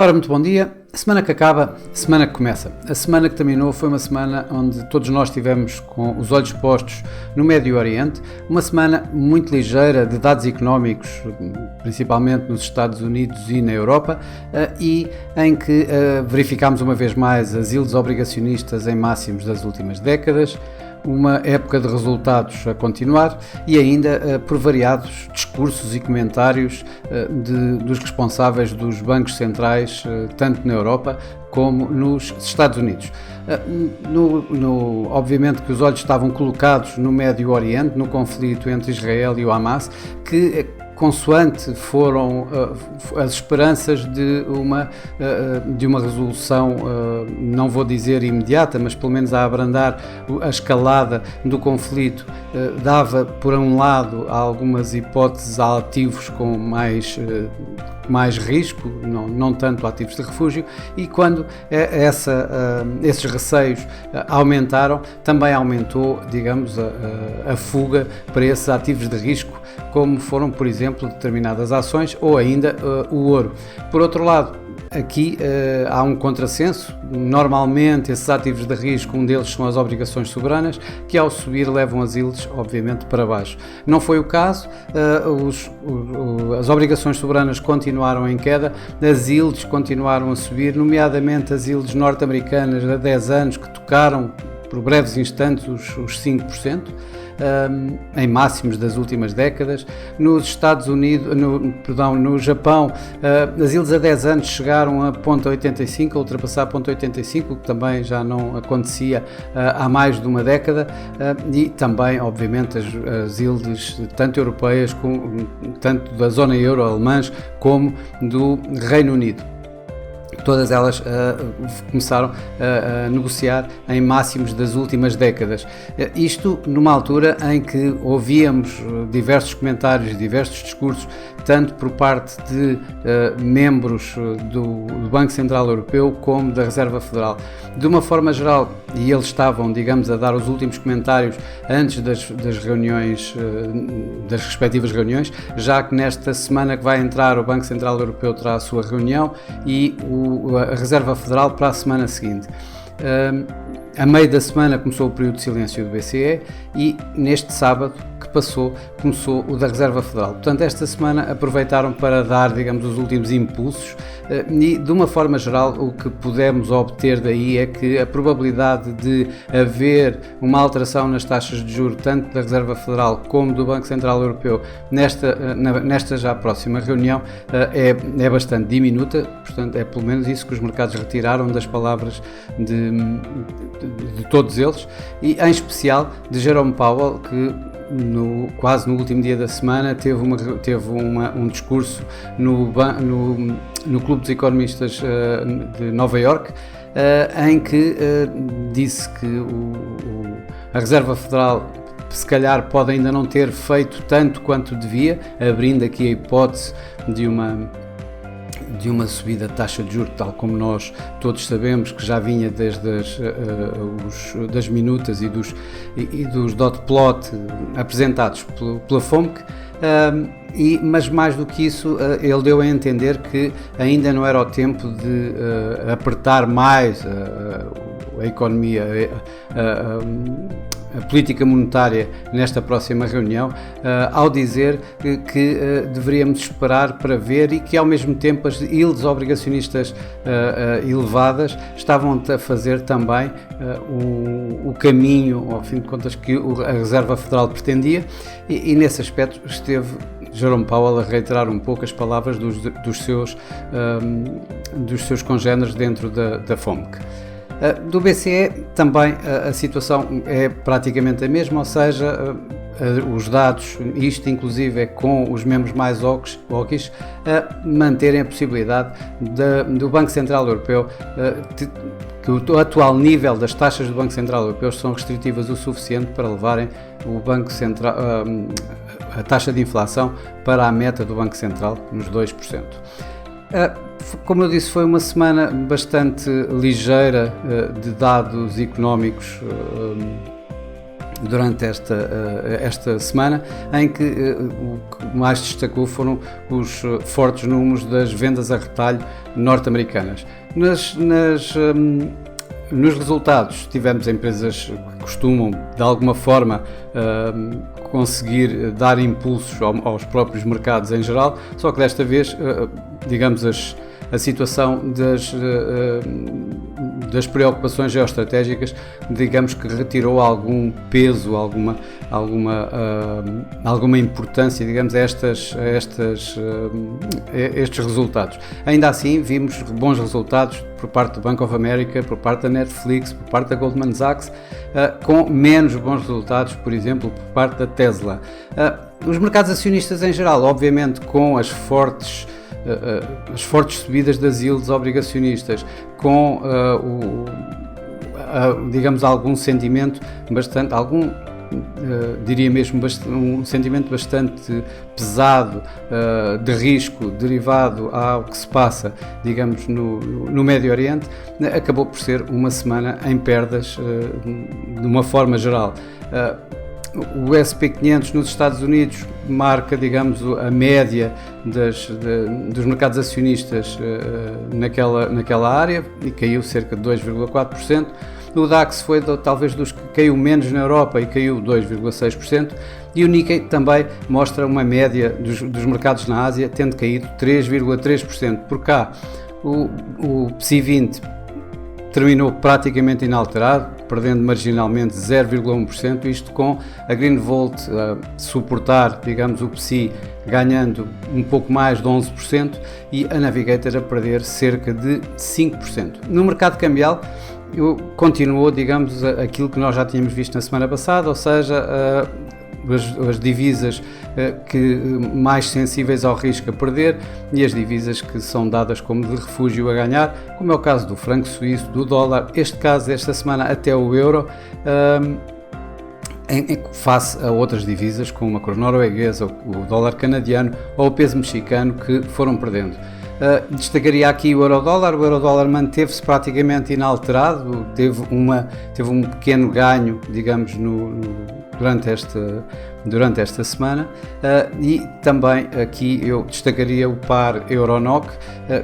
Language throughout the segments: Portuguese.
Ora, muito bom dia. A semana que acaba, a semana que começa. A semana que terminou foi uma semana onde todos nós estivemos com os olhos postos no Médio Oriente, uma semana muito ligeira de dados económicos, principalmente nos Estados Unidos e na Europa, e em que verificámos uma vez mais as yields obrigacionistas em máximos das últimas décadas, uma época de resultados a continuar e ainda por variados discursos e comentários dos responsáveis dos bancos centrais, tanto na Europa como nos Estados Unidos. Obviamente que os olhos estavam colocados no Médio Oriente, no conflito entre Israel e o Hamas, que consoante foram as esperanças de uma resolução, não vou dizer imediata, mas pelo menos a abrandar a escalada do conflito, dava por um lado algumas hipóteses a ativos com mais risco, não tanto ativos de refúgio, e quando esses receios aumentaram, também aumentou, digamos, a fuga para esses ativos de risco, como foram, por exemplo, determinadas ações ou ainda o ouro. Por outro lado, aqui há um contrassenso. Normalmente esses ativos de risco, um deles são as obrigações soberanas, que ao subir levam as yields obviamente para baixo. Não foi o caso, as obrigações soberanas continuaram em queda, as yields continuaram a subir, nomeadamente as yields norte-americanas a 10 anos, que tocaram por breves instantes os 5%, em máximos das últimas décadas. Nos Estados Unidos, no Japão, as yields a 10 anos chegaram a 0,85, a ultrapassar 0,85, o que também já não acontecia há mais de uma década, e também, obviamente, as yields tanto europeias, tanto da zona euro, alemãs, como do Reino Unido. Todas elas começaram a negociar em máximos das últimas décadas. Isto numa altura em que ouvíamos diversos comentários, diversos discursos, tanto por parte de membros do Banco Central Europeu como da Reserva Federal. De uma forma geral, e eles estavam, digamos, a dar os últimos comentários antes das reuniões, das respectivas reuniões, já que nesta semana que vai entrar o Banco Central Europeu terá a sua reunião e a Reserva Federal para a semana seguinte. A meio da semana começou o período de silêncio do BCE e neste sábado que passou, começou o da Reserva Federal. Portanto, esta semana aproveitaram para dar, digamos, os últimos impulsos e, de uma forma geral, o que pudemos obter daí é que a probabilidade de haver uma alteração nas taxas de juros, tanto da Reserva Federal como do Banco Central Europeu, nesta já próxima reunião, é bastante diminuta. Portanto, é pelo menos isso que os mercados retiraram das palavras de todos eles, e em especial de Jerome Powell, que quase no último dia da semana teve um discurso no Clube dos Economistas de Nova Iorque, em que disse que a Reserva Federal se calhar pode ainda não ter feito tanto quanto devia, abrindo aqui a hipótese de uma subida de taxa de juros, tal como nós todos sabemos que já vinha desde das minutas e dos dot plot apresentados pela FOMC, mas mais do que isso, ele deu a entender que ainda não era o tempo de apertar mais a economia, a política monetária nesta próxima reunião, ao dizer que deveríamos esperar para ver e que ao mesmo tempo as yields obrigacionistas elevadas estavam a fazer também o caminho, ao fim de contas, que a Reserva Federal pretendia, e nesse aspecto esteve Jerome Powell a reiterar um pouco as palavras dos seus congêneres dentro da FOMC. Do BCE também a situação é praticamente a mesma, ou seja, os dados, isto inclusive é com os membros mais hawkish, manterem a possibilidade do Banco Central Europeu, que o atual nível das taxas do Banco Central Europeu são restritivas o suficiente para levarem o Banco Central, a taxa de inflação para a meta do Banco Central, nos 2%. Como eu disse, foi uma semana bastante ligeira de dados económicos durante esta semana, em que o que mais destacou foram os fortes números das vendas a retalho norte-americanas. Nos resultados tivemos empresas que costumam, de alguma forma, conseguir dar impulsos aos próprios mercados em geral, só que desta vez, digamos, a situação das preocupações geoestratégicas, digamos que retirou algum peso, alguma importância, digamos, a estes resultados. Ainda assim, vimos bons resultados por parte do Bank of America, por parte da Netflix, por parte da Goldman Sachs, com menos bons resultados, por exemplo, por parte da Tesla. Os mercados acionistas em geral, obviamente, com as fortes subidas das yields obrigacionistas, com digamos, algum sentimento bastante, diria mesmo, um sentimento bastante pesado de risco derivado ao que se passa, digamos, no Médio Oriente, acabou por ser uma semana em perdas de uma forma geral. O S&P 500 nos Estados Unidos marca, digamos, a média dos mercados acionistas naquela área e caiu cerca de 2,4%. O DAX foi talvez dos que caiu menos na Europa e caiu 2,6%. E o Nikkei também mostra uma média dos mercados na Ásia, tendo caído 3,3%. Por cá, o PSI 20 terminou praticamente inalterado, perdendo marginalmente 0,1%, isto com a Greenvolt suportar, digamos, o PSI ganhando um pouco mais de 11% e a Navigator a perder cerca de 5%. No mercado cambial, continuou, digamos, aquilo que nós já tínhamos visto na semana passada, ou seja, as divisas que mais sensíveis ao risco a perder e as divisas que são dadas como de refúgio a ganhar, como é o caso do franco suíço, do dólar, esta semana até o euro, face a outras divisas como a coroa norueguesa, o dólar canadiano ou o peso mexicano, que foram perdendo. Destacaria aqui o euro-dólar manteve-se praticamente inalterado, teve um pequeno ganho, digamos, durante esta semana, e também aqui eu destacaria o par euro-NOK,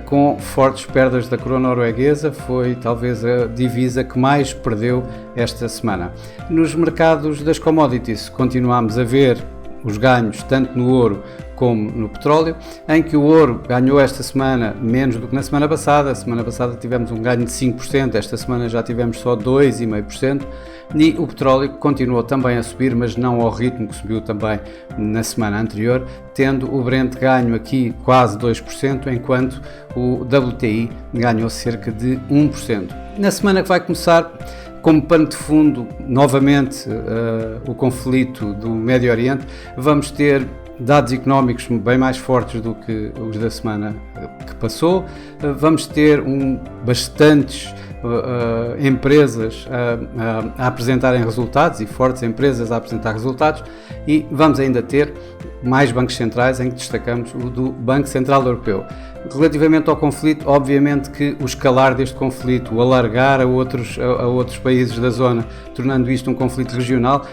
com fortes perdas da coroa norueguesa, foi talvez a divisa que mais perdeu esta semana. Nos mercados das commodities continuamos a ver os ganhos tanto no ouro como no petróleo, em que o ouro ganhou esta semana menos do que na semana passada. A semana passada tivemos um ganho de 5%, esta semana já tivemos só 2,5%, e o petróleo continuou também a subir, mas não ao ritmo que subiu também na semana anterior, tendo o Brent ganho aqui quase 2%, enquanto o WTI ganhou cerca de 1%. Na semana que vai começar, como pano de fundo, novamente, o conflito do Médio Oriente, vamos ter dados económicos bem mais fortes do que os da semana que passou. Vamos ter bastantes empresas a apresentarem resultados, e fortes empresas a apresentar resultados, e vamos ainda ter mais bancos centrais, em que destacamos o do Banco Central Europeu. Relativamente ao conflito, obviamente que o escalar deste conflito, o alargar a outros países da zona, tornando isto um conflito regional,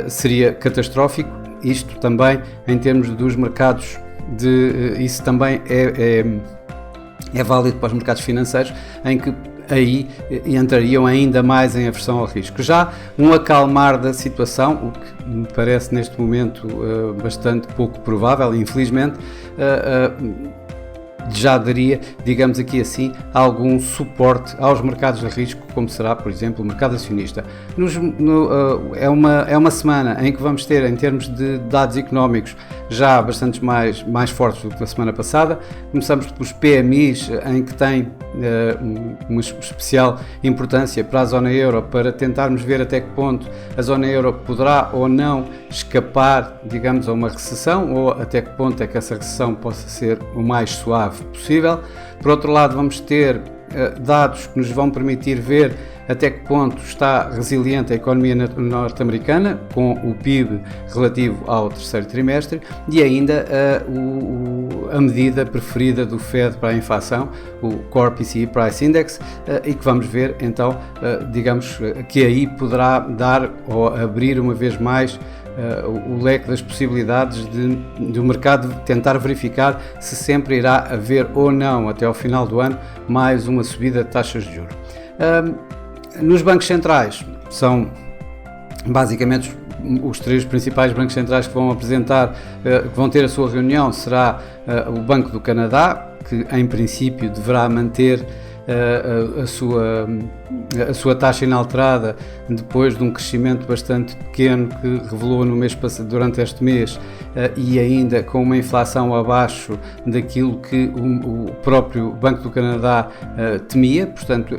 seria catastrófico. Isto também em termos dos mercados, isso também é válido para os mercados financeiros, em que aí entrariam ainda mais em aversão ao risco. Já um acalmar da situação, o que me parece neste momento bastante pouco provável, infelizmente, já daria, digamos aqui assim, algum suporte aos mercados de risco, como será, por exemplo, o mercado acionista. É uma semana em que vamos ter, em termos de dados económicos, já bastante mais fortes do que na semana passada. Começamos pelos PMIs, em que tem uma especial importância para a zona euro, para tentarmos ver até que ponto a zona euro poderá ou não escapar, digamos, a uma recessão, ou até que ponto é que essa recessão possa ser o mais suave possível. Por outro lado, vamos ter dados que nos vão permitir ver até que ponto está resiliente a economia norte-americana, com o PIB relativo ao terceiro trimestre, e ainda a medida preferida do Fed para a inflação, o Core PCE Price Index, e que vamos ver então, digamos, que aí poderá dar ou abrir uma vez mais o leque das possibilidades do mercado tentar verificar se sempre irá haver ou não, até ao final do ano, mais uma subida de taxas de juros. Nos bancos centrais, são basicamente os três principais bancos centrais que vão apresentar, que vão ter a sua reunião, será o Banco do Canadá, que em princípio deverá manter a sua taxa inalterada depois de um crescimento bastante pequeno que revelou no mês passado, durante este mês, e ainda com uma inflação abaixo daquilo que o próprio Banco do Canadá temia, portanto,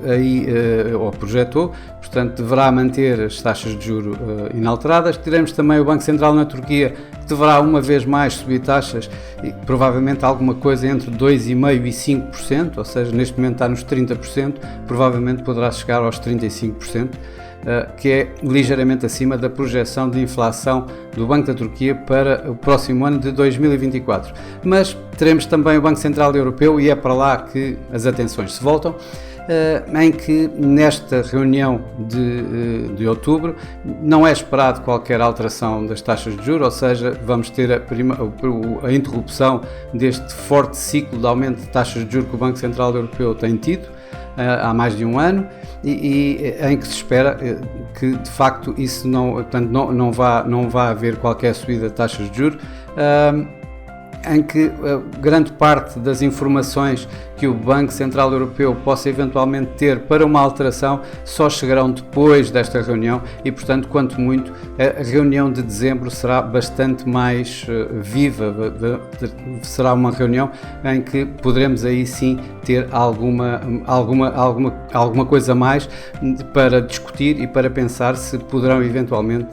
ou projetou, portanto, deverá manter as taxas de juros inalteradas. Teremos também o Banco Central na Turquia, que deverá uma vez mais subir taxas, e provavelmente alguma coisa entre 2,5% e 5%, ou seja, neste momento está nos 30%, provavelmente poderá chegar aos 35%, que é ligeiramente acima da projeção de inflação do Banco da Turquia para o próximo ano de 2024. Mas teremos também o Banco Central Europeu, e é para lá que as atenções se voltam, em que nesta reunião de outubro não é esperado qualquer alteração das taxas de juros, ou seja, vamos ter a interrupção deste forte ciclo de aumento de taxas de juros que o Banco Central Europeu tem tido há mais de um ano, e em que se espera que de facto isso não vá haver qualquer subida de taxas de juros, em que grande parte das informações que o Banco Central Europeu possa eventualmente ter para uma alteração só chegarão depois desta reunião, e portanto, quanto muito, a reunião de dezembro será bastante mais viva, será uma reunião em que poderemos aí sim ter alguma coisa mais para discutir e para pensar se poderão eventualmente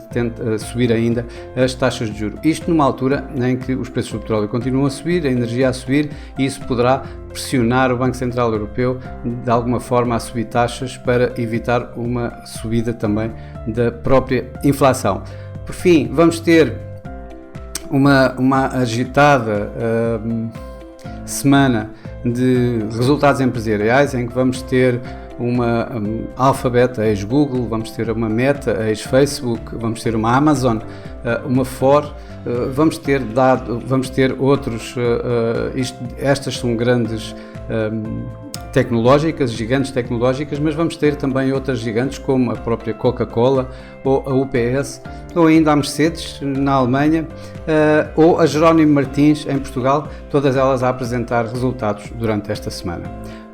subir ainda as taxas de juros. Isto numa altura em que os preços do petróleo continuam a subir, a energia a subir, e isso poderá pressionar o Banco Central Europeu de alguma forma a subir taxas para evitar uma subida também da própria inflação. Por fim, vamos ter uma agitada semana de resultados empresariais, em que vamos ter uma Alphabet, ex-Google, vamos ter uma Meta, ex-Facebook, vamos ter uma Amazon, uma Ford, vamos ter outros, estas são grandes tecnológicas, gigantes tecnológicas, mas vamos ter também outras gigantes como a própria Coca-Cola, ou a UPS, ou ainda a Mercedes na Alemanha, ou a Jerónimo Martins em Portugal, todas elas a apresentar resultados durante esta semana.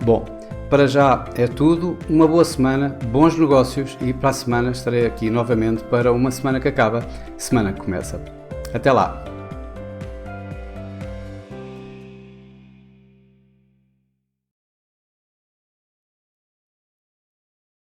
Bom, para já é tudo, uma boa semana, bons negócios, e para a semana estarei aqui novamente para uma semana que acaba, semana que começa. Até lá!